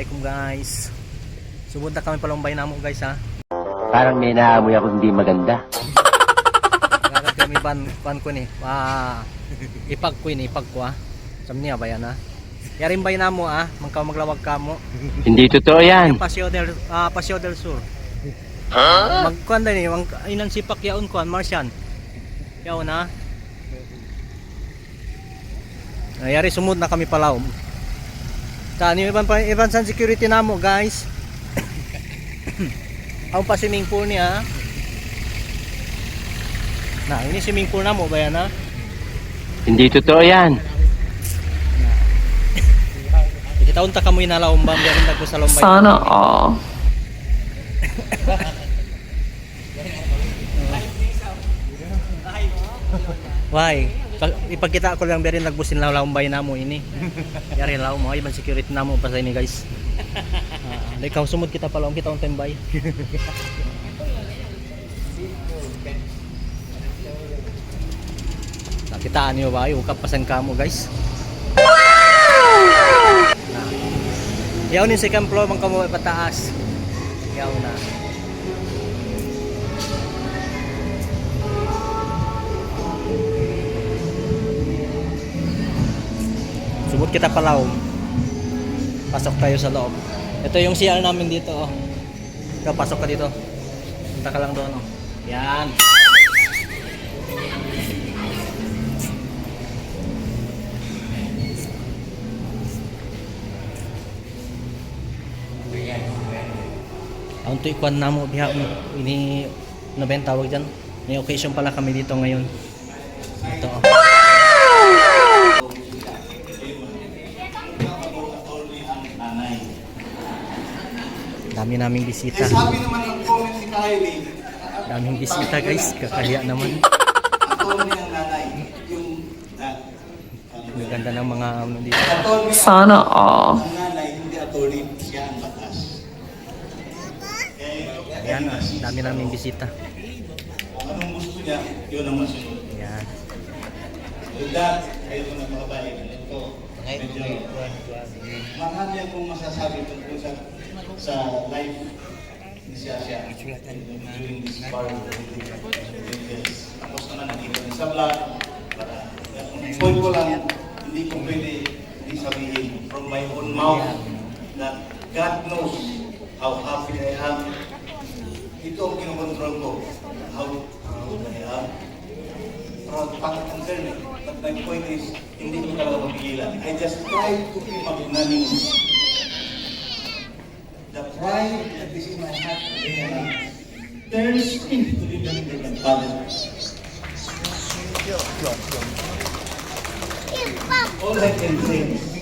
Assalamualaikum guys. Subod na kami palumbay namo guys ha. Parang may naamoy ako hindi maganda. Agad kami ban ko ni. Ipag ko ni, ipag ko ha. Sam niya bayan ha. Yarin bay namo ha, mangkaw maglawag kamo. Hindi totoo yan. Paseo del Sur. Magkuan din ang inang sipak yaon kuan Martian. Yaon ha. Yari sumud na kami palaw. Tani iban san security namo guys. Ang pa swimming pool niya. Na, ini swimming pool namo ba yan ha? Hindi totoo yan. Kita unta kamoy na laumbang diyan dagko sa lombay. Sana all. Why? Ipakita ko lang berin nagbusin laumbay namo ini. Yari law mo iban security namo pa sa ini guys. Ikaw sumod kita pala kita on tambay. Nakitaan niyo ba yung kapasan kamo guys? Yaw ni second floor man kamo pataas. Yaw na. Subot kita palaw. Pasok tayo sa loob. Ito yung CR namin dito oh. Ikaw pasok ka dito. Punta ka lang doon oh. Yan. Ang tuikuan na mo biha ini naben tawag diyan. May occasion pala kami dito ngayon. Ito. Oh. Dami naming bisita. Sabi naman ng comment ni Kylie. Daming bisita guys, kakahiya naman. Attorney ng nanay. Yung Ang ganda ng mga ano dito. attorney Sana all. ang nanay, hindi attorney. Siya ang batas. Ayan, dami naming bisita. Kung anong gusto niya, yun ang masunod. Ayan. With that, kayo ko na makabalik. Ito, medyo marami akong masasabi tungkol sa life ni Siasha during this part of the years. Tapos naman nakita niya sa vlog. Ang point ko lang, hindi ko pwede hindi sabihin from my own mouth that God knows how happy I am. Ito ang kinokontrol ko. How I am. Proud, bakit ang journey? But my point is, hindi ko talaga mapigilan. I just try to be magnanimous. The pride that is in my heart turns me to remember my father. All I can say is,